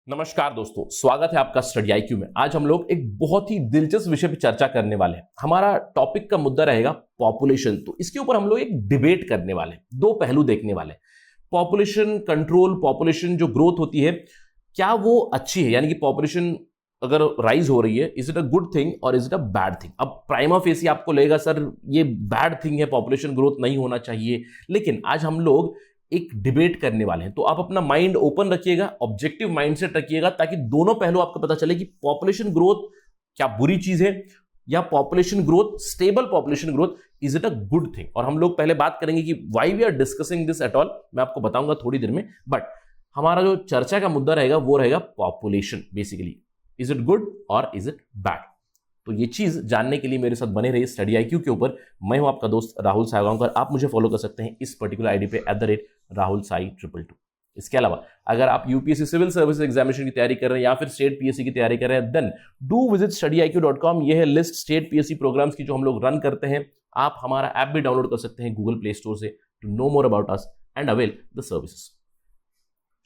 नमस्कार दोस्तों, स्वागत है आपका स्टडी आईक्यू में। आज हम लोग एक बहुत ही दिलचस्प विषय पर चर्चा करने वाले हैं। हमारा टॉपिक का मुद्दा रहेगा पॉपुलेशन। तो इसके ऊपर हम लोग एक डिबेट करने वाले हैं, दो पहलू देखने वाले हैं। पॉपुलेशन कंट्रोल, पॉपुलेशन जो ग्रोथ होती है, क्या वो अच्छी है? यानी कि पॉपुलेशन अगर राइज हो रही है, is it a good thing और is it a bad thing? अब प्राइमा फेसी आपको लगेगा सर ये बैड थिंग है, पॉपुलेशन ग्रोथ नहीं होना चाहिए। लेकिन आज हम लोग एक डिबेट करने वाले हैं, तो आप अपना माइंड ओपन रखिएगा, ऑब्जेक्टिव माइंडसेट रखिएगा, ताकि दोनों पहलू आपको पता चले कि पॉपुलेशन ग्रोथ क्या बुरी चीज है या population growth, stable population growth, is it a good thing. और हम लोग पहले बात करेंगे कि why we are discussing this at all, मैं आपको बताऊंगा थोड़ी देर में। बट हमारा जो चर्चा का मुद्दा रहेगा वो रहेगा population. Basically is it good और इज इट बैड? तो ये चीज जानने के लिए मेरे साथ बने रहिए स्टडी आईक्यू के ऊपर। मैं हूं आपका दोस्त राहुल सायगांवकर। आप मुझे फॉलो कर सकते हैं इस पर्टिकुलर आईडी पे @राहुल साई 222। इसके अलावा अगर आप यूपीएससी सिविल सर्विस एग्जामिनेशन की तैयारी कर रहे हैं या फिर स्टेट पीएससी की तैयारी कर रहे हैं, देन डू विजिट studyIQ.com। ये है लिस्ट स्टेट पीएससी प्रोग्राम्स की जो हम लोग रन करते हैं। आप हमारा ऐप भी डाउनलोड कर सकते हैं गूगल प्ले स्टोर से to know more about us and avail the services.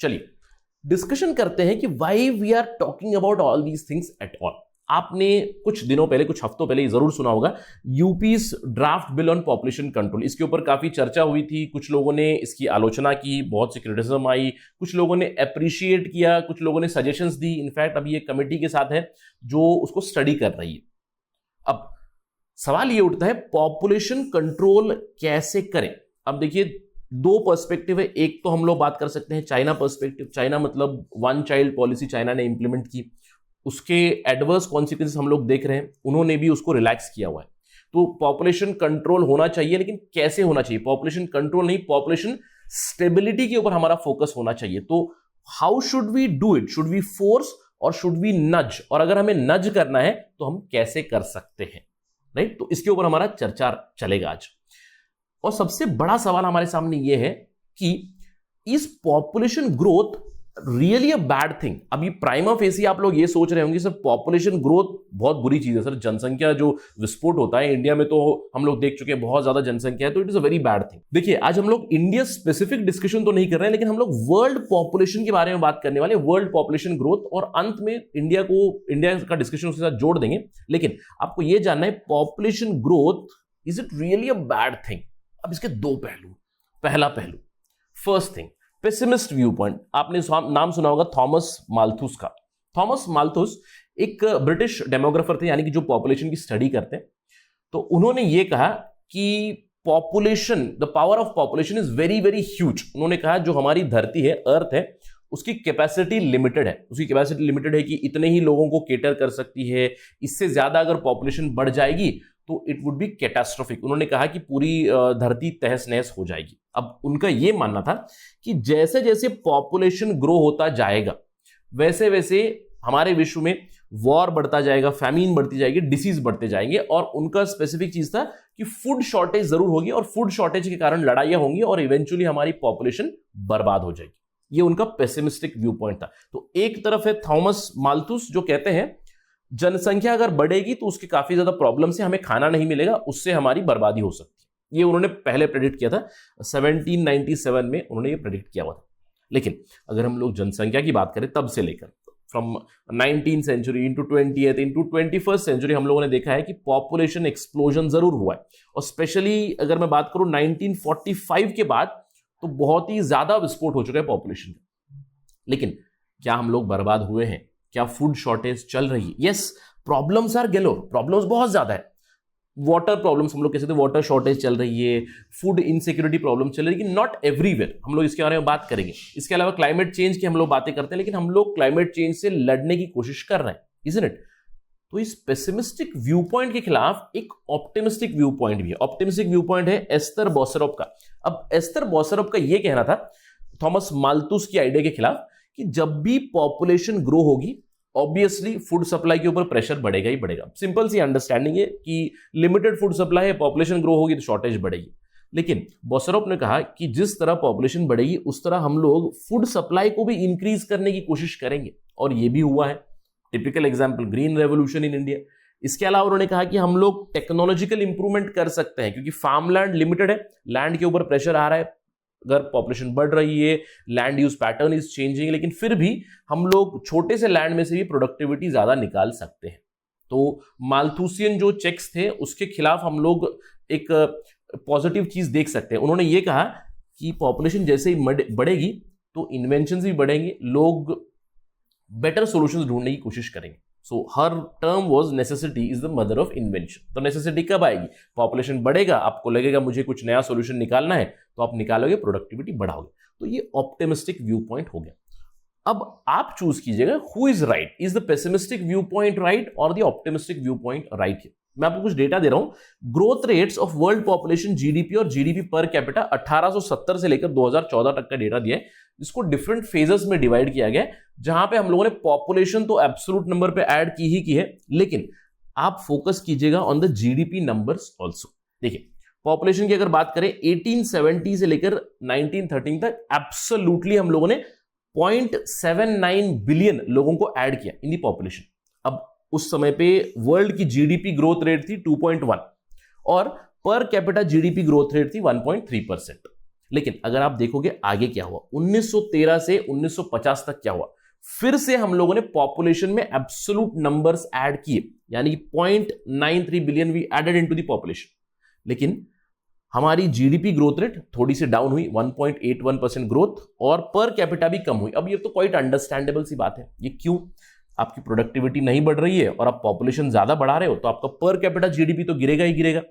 चलिए डिस्कशन करते हैं कि why we are talking about all these things at all. आपने कुछ दिनों पहले, कुछ हफ्तों पहले जरूर सुना होगा UP's draft bill on population control. इसके ऊपर काफी चर्चा हुई थी, कुछ लोगों ने इसकी आलोचना की, बहुत सी क्रिटिसिज्म आई, कुछ लोगों ने अप्रिशिएट किया, कुछ लोगों ने सजेशंस दी। इनफैक्ट अभी एक कमेटी के साथ है जो उसको स्टडी कर रही है। अब सवाल ये उठता है पॉपुलेशन कंट्रोल कैसे करें? अब देखिए दो पर्सपेक्टिव है। एक तो हम लोग बात कर सकते हैं चाइना पर्सपेक्टिव। चाइना मतलब वन चाइल्ड पॉलिसी चाइना ने इंप्लीमेंट की, उसके एडवर्स कॉन्सिक्वेंसेस हम लोग देख रहे हैं, उन्होंने भी उसको रिलैक्स किया हुआ है। तो पॉपुलेशन कंट्रोल होना चाहिए, लेकिन कैसे होना चाहिए? पॉपुलेशन कंट्रोल नहीं, पॉपुलेशन स्टेबिलिटी के ऊपर हमारा फोकस होना चाहिए। तो how should we do it? Should we force और शुड वी नज? और अगर हमें नज करना है तो हम कैसे कर सकते हैं? राइट, तो इसके ऊपर हमारा चर्चा चलेगा आज। और सबसे बड़ा सवाल हमारे सामने यह है कि इस पॉपुलेशन ग्रोथ रियली अ बैड थिंग? अभी प्राइमा फेसी आप लोग ये सोच रहे होंगे सर पॉपुलेशन ग्रोथ बहुत बुरी चीज है, सर जनसंख्या जो विस्फोट होता है इंडिया में, तो हम लोग देख चुके हैं बहुत ज्यादा जनसंख्या है, तो it is a very bad thing. देखिए आज हम लोग इंडिया स्पेसिफिक डिस्कशन तो नहीं कर रहे हैं, लेकिन हम लोग वर्ल्ड पॉपुलेशन के बारे में बात करने वाले, वर्ल्ड पॉपुलेशन ग्रोथ, और अंत में इंडिया का डिस्कशन उसके साथ जोड़ देंगे। लेकिन आपको यह जानना है population growth is it really a bad thing? अब इसके दो पहलू। पहला पहलू, first thing, pessimist view point. आपने नाम सुना होगा थॉमस माल्थुस का। थॉमस माल्थुस एक ब्रिटिश डेमोग्राफर थे, यानी कि जो पॉपुलेशन की स्टडी करते हैं। तो उन्होंने ये कहा कि population, the power of population is very very huge. उन्होंने कहा जो हमारी धरती है, अर्थ है, उसकी कैपेसिटी लिमिटेड है। उसकी कैपेसिटी लिमिटेड है कि इतने ही लोगों को केटर कर सकती है। इससे ज्यादा अगर पॉपुलेशन बढ़ जाएगी तो इट वुड बी कैटास्ट्रोफिक। उन्होंने कहा कि पूरी धरती तहस नहस हो जाएगी। अब उनका यह मानना था कि जैसे जैसे पॉपुलेशन ग्रो होता जाएगा वैसे वैसे हमारे विश्व में वॉर बढ़ता जाएगा, फैमिन बढ़ती जाएगी, डिसीज बढ़ते जाएंगे। और उनका स्पेसिफिक चीज था कि फूड शॉर्टेज जरूर होगी और फूड शॉर्टेज के कारण लड़ाइयां होंगी और इवेंचुअली हमारी पॉपुलेशन बर्बाद हो जाएगी। ये उनका पेसिमिस्टिक व्यू पॉइंट था। तो एक तरफ है थॉमस माल्थुस जो कहते हैं जनसंख्या अगर बढ़ेगी तो उसके काफी ज्यादा प्रॉब्लम से, हमें खाना नहीं मिलेगा, उससे हमारी बर्बादी हो सकती है। ये उन्होंने पहले प्रेडिक्ट किया था, 1797 में उन्होंने ये प्रेडिक्ट किया हुआ था। लेकिन अगर हम लोग जनसंख्या की बात करें तब से लेकर from 19th century into 20th into 21st century हम लोगों ने देखा है कि पॉपुलेशन एक्सप्लोजन जरूर हुआ है। और स्पेशली अगर मैं बात करूं 1945 के बाद तो बहुत ही ज्यादा विस्फोट हो चुका है पॉपुलेशन का। लेकिन क्या हम लोग बर्बाद हुए हैं? क्या फूड शॉर्टेज चल रही है? Yes, problems are galore, problems बहुत ज्यादा है। वाटर प्रॉब्लम्स हम लोग कह सकते हैं, वाटर शॉर्टेज चल रही है, फूड इनसिक्योरिटी प्रॉब्लम चल रही है, लेकिन नॉट एवरीवेयर। हम लोग इसके बारे में बात करेंगे। इसके अलावा क्लाइमेट चेंज की हम लोग बातें करते हैं, लेकिन हम लोग क्लाइमेट चेंज से लड़ने की कोशिश कर रहे हैं, इजंट इट? तो इस पेसिमिस्टिक व्यू पॉइंट के खिलाफ एक ऑप्टिमिस्टिक व्यू पॉइंट भी है। ऑप्टिमिस्टिक व्यू पॉइंट है एस्थर बोसरोप का। अब एस्थर बोसरोप का यह कहना था थॉमस माल्थुस की आइडिया के खिलाफ कि जब भी पॉपुलेशन ग्रो होगी ऑब्वियसली फूड सप्लाई के ऊपर प्रेशर बढ़ेगा ही बढ़ेगा। सिंपल सी अंडरस्टैंडिंग है कि लिमिटेड फूड सप्लाई है, पॉपुलेशन ग्रो होगी तो शॉर्टेज बढ़ेगी। लेकिन बोसरोप ने कहा कि जिस तरह पॉपुलेशन बढ़ेगी उस तरह हम लोग फूड सप्लाई को भी इंक्रीज करने की कोशिश करेंगे, और ये भी हुआ है। Typical example green revolution in India. इसके अलावा उन्होंने कहा कि हम लोग टेक्नोलॉजिकल इंप्रूवमेंट कर सकते हैं, क्योंकि फार्मलैंड लिमिटेड है, लैंड के ऊपर प्रेशर आ रहा है, अगर पॉपुलेशन बढ़ रही है, land use pattern is changing, लेकिन फिर भी हम लोग छोटे से लैंड में से भी प्रोडक्टिविटी ज्यादा निकाल सकते हैं। तो माल्थूसियन जो चेक्स थे उसके खिलाफ हम लोग एक पॉजिटिव चीज देख सकते हैं। उन्होंने ये कहा कि पॉपुलेशन जैसे ही बढ़ेगी तो इन्वेंशंस भी बढ़ेंगे, लोग बेटर सॉल्यूशंस ढूंढने की कोशिश करेंगे। सो हर term was necessity is the mother of invention. तो नेसेसिटी कब आएगी? पॉपुलेशन बढ़ेगा, आपको लगेगा मुझे कुछ नया सॉल्यूशन निकालना है, तो आप निकालोगे, प्रोडक्टिविटी बढ़ाओगे। तो ये ऑप्टिमिस्टिक व्यू पॉइंट हो गया। अब आप चूज कीजिएगा who is right, is the pessimistic view point right और the optimistic view point right. मैं आपको कुछ डेटा दे रहा हूं। Growth rates of world population, GDP और जीडीपी पर कैपिटा 1870 से लेकर 2014 तक का डेटा दिया है, जिसको डिफरेंट फेजेस में डिवाइड किया गया है, जहां पे हम लोगों ने पॉपुलेशन तो एब्सोल्यूट नंबर पे ऐड की है, लेकिन आप फोकस कीजिएगा on the GDP numbers also. देखिए पॉपुलेशन की अगर बात करें 1870 से लेकर 1913 तक एब्सोल्युटली हम लोगों ने 0.79 बिलियन लोगों को ऐड किया इन दी पॉपुलेशन। अब उस समय पे वर्ल्ड की जीडीपी ग्रोथ रेट थी 2.1 और पर कैपिटा जीडीपी ग्रोथ रेट थी 1.3%। लेकिन अगर आप देखोगे आगे क्या हुआ, 1913 से 1950 तक क्या हुआ, फिर से हम लोगों ने पॉपुलेशन में एब्सोल्यूट नंबर्स ऐड किए, यानी कि 0.93 billion we added into the population, लेकिन हमारी जीडीपी ग्रोथ रेट थोड़ी सी डाउन हुई, 1.81% ग्रोथ, और पर कैपिटा भी कम हुई। अब ये तो क्वाइट अंडरस्टैंडेबल सी बात है। ये क्यों? आपकी प्रोडक्टिविटी नहीं बढ़ रही है और आप पॉपुलेशन ज्यादा बढ़ा रहे हो, तो आपका पर कैपिटा जीडीपी तो गिरेगा ही गिरेगा।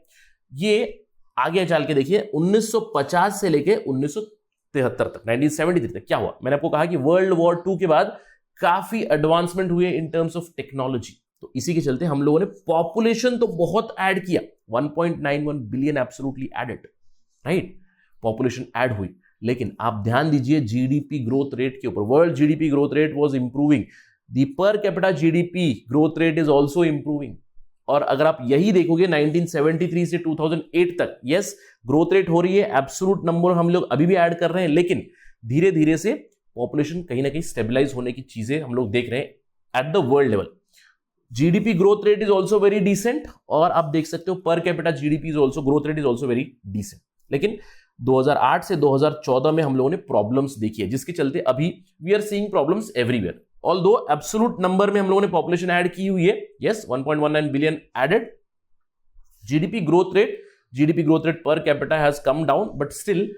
ये आगे चल के देखिए 1950 से लेके 1973 तक, 1973 तक क्या हुआ? मैंने आपको कहा कि वर्ल्ड वॉर 2 के बाद काफी एडवांसमेंट हुए इन टर्म्स ऑफ टेक्नोलॉजी, तो इसी के चलते हम लोगों ने पॉपुलेशन तो बहुत ऐड किया, 1.91 billion absolutely added, right? Population add हुई, लेकिन आप ध्यान दीजिए जीडीपी ग्रोथ रेट के ऊपर। World GDP growth rate was improving, the पर capita GDP growth rate is also improving. और अगर आप यही देखोगे 1973 से 2008 तक, यस ग्रोथ रेट हो रही है, एब्सोल्यूट नंबर हम लोग अभी भी ऐड कर रहे हैं, लेकिन धीरे धीरे से पॉपुलेशन कहीं ना कहीं स्टेबलाइज होने की चीजें हम लोग देख रहे हैं at the world level. GDP growth rate is also very decent, और आप देख सकते हो per capita GDP is also, growth rate is also very decent. लेकिन 2008 से 2014 में हम लोगों ने प्रॉब्लम्स देखी है, जिसके चलते अभी we are seeing problems everywhere. Although absolute number में हम लोगों ने पॉपुलेशन ऐड की हुई है, yes 1.19 billion added. GDP growth rate per capita has come down, but still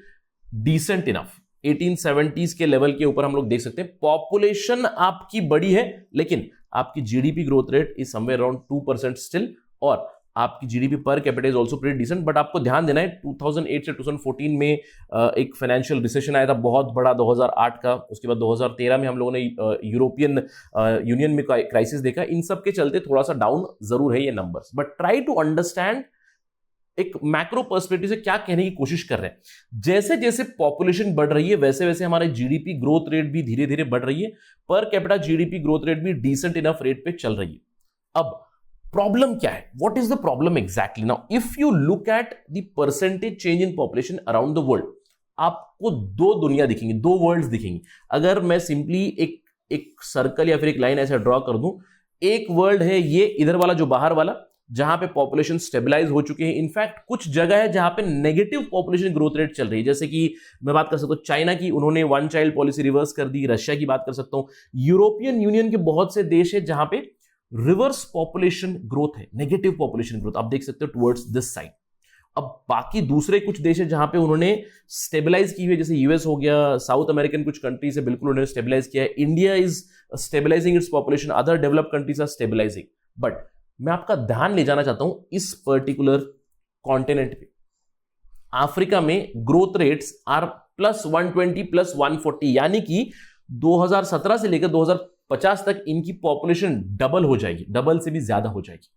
decent enough. 1870s के लेवल के ऊपर हम लोग देख सकते हैं पॉपुलेशन आपकी बड़ी है, लेकिन आपकी GDP growth rate is somewhere around 2% still, और आपकी GDP per capita is also pretty decent. But आपको ध्यान देना है 2008 से 2014 में एक फाइनेंशियल रिसेशन आया था बहुत बड़ा 2008 का, उसके बाद 2013 में हम लोगों ने यूरोपियन यूनियन में क्राइसिस देखा। इन सब के चलते थोड़ा सा डाउन जरूर है ये numbers, but try to understand एक मैक्रो पर्सपेक्टिव से क्या कहने की कोशिश कर रहे हैं। जैसे जैसे पॉपुलेशन बढ़ रही है वैसे वैसे हमारे जीडीपी ग्रोथ रेट भी धीरे धीरे बढ़ रही है, पर कैपिटा जीडीपी ग्रोथ रेट भी डिसेंट इनफ रेट पे चल रही है। अब प्रॉब्लम क्या है? What is the problem exactly? Now if you look at the percentage change in population around the world, आपको दो दुनिया दिखेंगी, दो वर्ल्ड्स दिखेंगी। अगर मैं सिंपली एक सर्कल या फिर एक लाइन ऐसा ड्रॉ कर दूं, एक वर्ल्ड है ये इधर वाला जो बाहर वाला, जहां पे पॉपुलेशन स्टेबलाइज हो चुके हैं। इनफैक्ट कुछ जगह है जहां पे नेगेटिव पॉपुलेशन ग्रोथ रेट चल रही है, जैसे कि मैं बात कर सकता हूं चाइना की, उन्होंने वन चाइल्ड पॉलिसी रिवर्स कर दी। रशिया की बात कर सकता हूं, यूरोपियन यूनियन के बहुत से देश है जहां पे रिवर्स पॉपुलेशन ग्रोथ है, नेगेटिव पॉपुलेशन ग्रोथ आप देख सकते हो टुवर्ड्स दिस साइड। अब बाकी दूसरे कुछ देश है जहां पे उन्होंने स्टेबलाइज की हुई है, जैसे यूएस हो गया, साउथ अमेरिकन कुछ कंट्रीज है बिल्कुल उन्होंने स्टेबलाइज किया है। India is stabilising its population, other developed countries are stabilising. But मैं आपका ध्यान ले जाना चाहता हूं इस पर्टिकुलर कॉन्टिनेंट पे। अफ्रीका में ग्रोथ रेट्स आर +120 +140, यानी कि 2017 से लेकर 2050 तक इनकी पॉपुलेशन डबल हो जाएगी, डबल से भी ज्यादा हो जाएगी।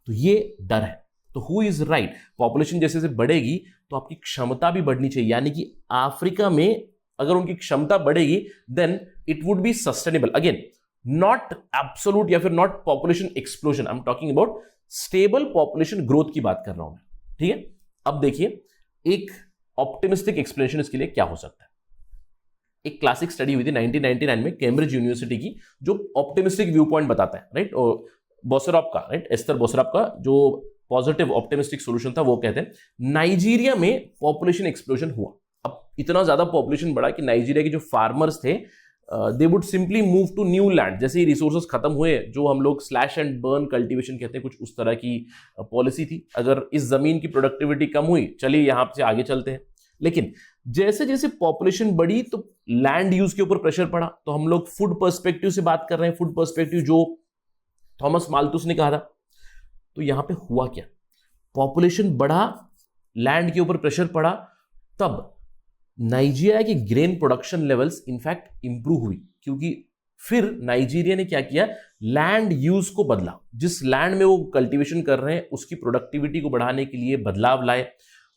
तो ये डर है। तो हु इज राइट? पॉपुलेशन जैसे जैसे बढ़ेगी तो आपकी क्षमता भी बढ़नी चाहिए, यानी कि अफ्रीका में अगर उनकी क्षमता बढ़ेगी then it would be sustainable. Again not absolute या फिर not population explosion, I am talking about stable population growth की बात कर रहा हूं मैं, ठीक है? अब देखिए एक ऑप्टिमिस्टिक एक्सप्लेनेशन इसके लिए क्या हो सकता है। एक क्लासिक स्टडी हुई थी 1999 में केम्ब्रिज यूनिवर्सिटी की, जो ऑप्टिमिस्टिक व्यू पॉइंट बताता है, राइट? बोसरॉप का, राइट, एस्तर बोसरॉप का जो पॉजिटिव ऑप्टिमिस्टिक सॉल्यूशन था, वो कहते हैं नाइजीरिया में पॉपुलेशन एक्सप्लोजन हुआ। अब इतना ज्यादा पॉपुलेशन बढ़ा कि नाइजीरिया के जो फार्मर्स थे they would simply move to new land. जैसे ही रिसोर्सेज खत्म हुए, जो हम लोग स्लैश एंड बर्न कल्टीवेशन कहते हैं, कुछ उस तरह की पॉलिसी थी। अगर इस जमीन की प्रोडक्टिविटी कम हुई, चलिए यहां से आगे चलते हैं। लेकिन जैसे जैसे पॉपुलेशन बढ़ी तो लैंड यूज के ऊपर प्रेशर पड़ा। तो हम लोग फूड पर्सपेक्टिव से बात कर रहे हैं, फूड पर्सपेक्टिव जो थॉमस माल्थस ने कहा था। तो यहां पे हुआ क्या, पॉपुलेशन बढ़ा, लैंड के ऊपर प्रेशर पड़ा, तब नाइजीरिया की grain production levels in fact improve हुई। क्योंकि फिर नाइजीरिया ने क्या किया, लैंड यूज को बदला। जिस लैंड में वो कल्टीवेशन कर रहे हैं उसकी प्रोडक्टिविटी को बढ़ाने के लिए बदलाव लाए,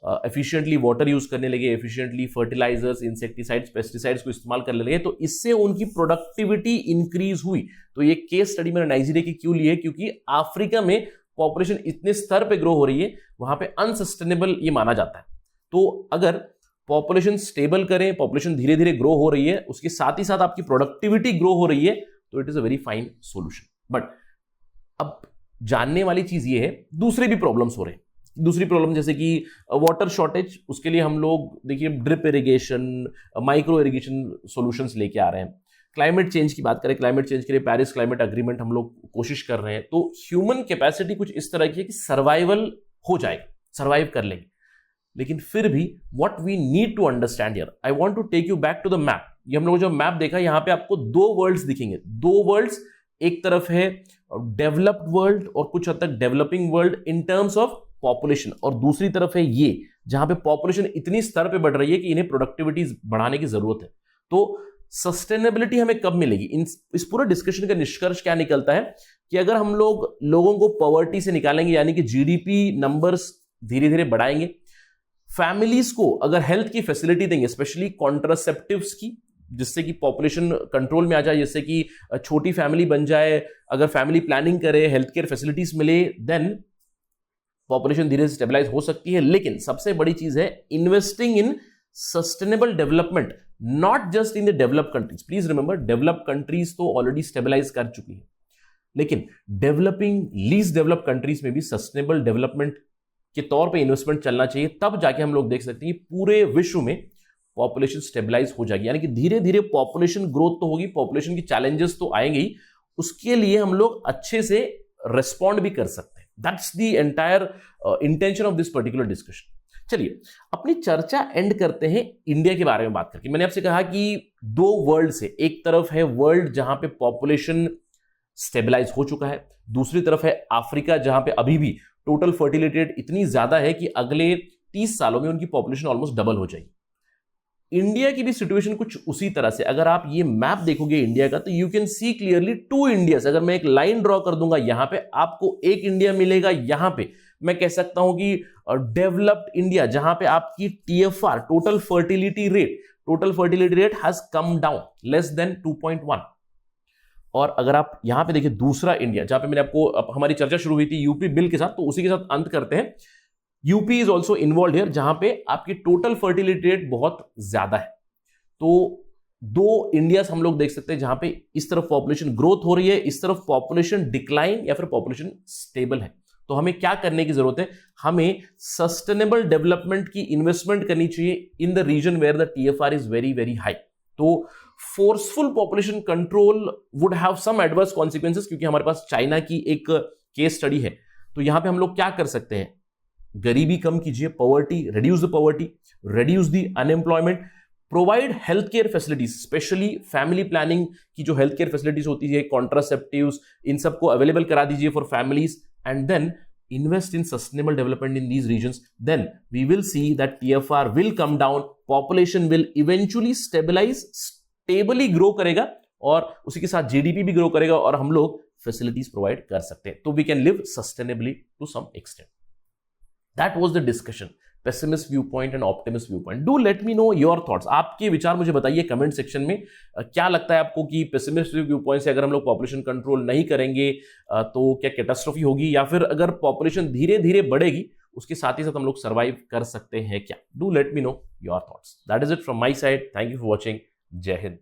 एफिशिएंटली वाटर यूज करने लगे, एफिशिएंटली फर्टिलाइजर्स, इंसेक्टिसाइड्स, पेस्टिसाइड्स को इस्तेमाल करने लगे। तो इससे उनकी प्रोडक्टिविटी इंक्रीज हुई। तो ये केस स्टडी मैंने नाइजीरिया की क्यों ली है, क्योंकि अफ्रीका में पॉपुलेशन इतने स्तर पे ग्रो हो रही है, वहां पे अनसस्टेनेबल ये माना जाता है। तो अगर पॉपुलेशन स्टेबल करें, पॉपुलेशन धीरे धीरे ग्रो हो रही है, उसके साथ ही साथ आपकी प्रोडक्टिविटी ग्रो हो रही है, तो it is a very fine solution. But अब जानने वाली चीज ये है, दूसरे भी प्रॉब्लम्स हो रहे हैं। दूसरी प्रॉब्लम जैसे कि वाटर शॉर्टेज, उसके लिए हम लोग देखिए drip irrigation, micro irrigation solutions लेके आ रहे हैं। क्लाइमेट चेंज की बात करें, क्लाइमेट चेंज के लिए पेरिस क्लाइमेट एग्रीमेंट हम लोग कोशिश कर रहे हैं। तो ह्यूमन कैपेसिटी कुछ इस तरह की है कि सर्वाइवल हो जाएगा, सर्वाइव कर लेंगे। लेकिन फिर भी what we need to understand here, I want to take you back to the map. ये हम लोग जो मैप देखा, यहां पे आपको दो वर्ल्ड्स दिखेंगे, दो वर्ल्ड्स। एक तरफ है डेवलप्ड वर्ल्ड और कुछ हद तक developing world in terms of population, और दूसरी तरफ है ये जहां पे पॉपुलेशन इतनी स्तर पे बढ़ रही है कि इन्हें प्रोडक्टिविटी बढ़ाने की जरूरत है। तो सस्टेनेबिलिटी हमें कब मिलेगी? इस पूरे डिस्कशन का निष्कर्ष क्या निकलता है कि अगर हम लोग लोगों को पॉवर्टी से निकालेंगे, यानी कि जीडीपी नंबर्स धीरे धीरे बढ़ाएंगे, फैमिलीज को अगर हेल्थ की फैसिलिटी देंगे, स्पेशली कॉन्ट्रासेप्टिव्स की, जिससे कि पॉपुलेशन कंट्रोल में आ जाए, जिससे कि छोटी फैमिली बन जाए, अगर फैमिली प्लानिंग करे, हेल्थ केयर फैसिलिटीज मिले, देन पॉपुलेशन धीरे से स्टेबलाइज हो सकती है। लेकिन सबसे बड़ी चीज है investing in sustainable development, not just in the developed countries. Please remember, developed countries तो ऑलरेडी स्टेबलाइज कर चुकी है, लेकिन डेवलपिंग, लीस्ट डेवलप्ड कंट्रीज में भी सस्टेनेबल डेवलपमेंट के तौर पे इन्वेस्टमेंट चलना चाहिए। तब जाके हम लोग देख सकते हैं कि पूरे विश्व में पॉपुलेशन स्टेबलाइज हो जाएगी। यानी कि धीरे धीरे पॉपुलेशन ग्रोथ तो होगी, पॉपुलेशन की चैलेंजेस तो आएंगे ही, उसके लिए हम लोग अच्छे से रिस्पॉन्ड भी कर सकते हैं। That's the entire intention of this particular discussion. चलिए अपनी चर्चा एंड करते हैं इंडिया के बारे में बात करके। मैंने आपसे कहा कि दो वर्ल्ड से, एक तरफ है वर्ल्ड जहां पे पॉपुलेशन स्टेबलाइज हो चुका है, दूसरी तरफ है अफ्रीका जहां पे अभी भी टोटल फर्टिलिटी रेट इतनी ज्यादा है कि अगले 30 सालों में उनकी पॉपुलेशन ऑलमोस्ट डबल हो जाएगी। इंडिया की भी सिचुएशन कुछ उसी तरह से, अगर आप ये मैप देखोगे इंडिया का, तो you can see clearly to India's. अगर मैं एक लाइन ड्रॉ कर दूंगा यहां पे, आपको एक इंडिया मिलेगा। यहां पे मैं कह सकता हूं कि डेवलप्ड इंडिया, जहां पे आपकी TFR, total fertility rate has come down less than 2.1। और अगर आप यहां पे देखिए दूसरा इंडिया, जहां पे मैंने आपको, हमारी चर्चा शुरू हुई थी यूपी बिल के साथ, तो उसी के साथ अंत करते हैं। UP is also involve here, जहां पे आपकी टोटल फर्टिलिटी रेट बहुत ज्यादा है। तो दो इंडियाज हम लोग देख सकते हैं जहां पे इस तरफ पॉपुलेशन ग्रोथ हो रही है, इस तरफ पॉपुलेशन डिक्लाइन या फिर पॉपुलेशन स्टेबल है। तो हमें क्या करने की जरूरत है? हमें सस्टेनेबल डेवलपमेंट की इन्वेस्टमेंट करनी चाहिए in the region where the TFR is very very high. तो forceful population control would have some adverse consequences, क्योंकि हमारे पास चाइना की एक केस स्टडी है। तो यहां पे हम लोग क्या कर सकते हैं? गरीबी कम कीजिए, poverty, reduce the poverty, reduce the unemployment, provide health care facilities, specially family planning की जो हेल्थ केयर फैसिलिटीज होती है, कॉन्ट्रासेप्टिव्स, इन सबको अवेलेबल करा दीजिए for families, and then invest in sustainable development in these regions. Then we will see that TFR will come down, population will eventually stabilize, stably grow करेगा, और उसी के साथ GDP भी ग्रो करेगा, और हम लोग फैसिलिटीज प्रोवाइड कर सकते हैं। तो we can live sustainably to some extent. That was the discussion. Pessimist viewpoint and optimist viewpoint. Do let me know your thoughts. आपके विचार मुझे बताइए कमेंट सेक्शन में। क्या लगता है आपको कि पेसिमिस्ट व्यूपॉइंट से अगर हम लोग पॉपुलेशन कंट्रोल नहीं करेंगे तो क्या कैटास्ट्रोफी होगी, या फिर अगर पॉपुलेशन धीरे धीरे बढ़ेगी उसके साथ ही साथ हम लोग सर्वाइव कर सकते हैं क्या? Do let me know your thoughts. That is it from my side. Thank you for watching. जय हिंद.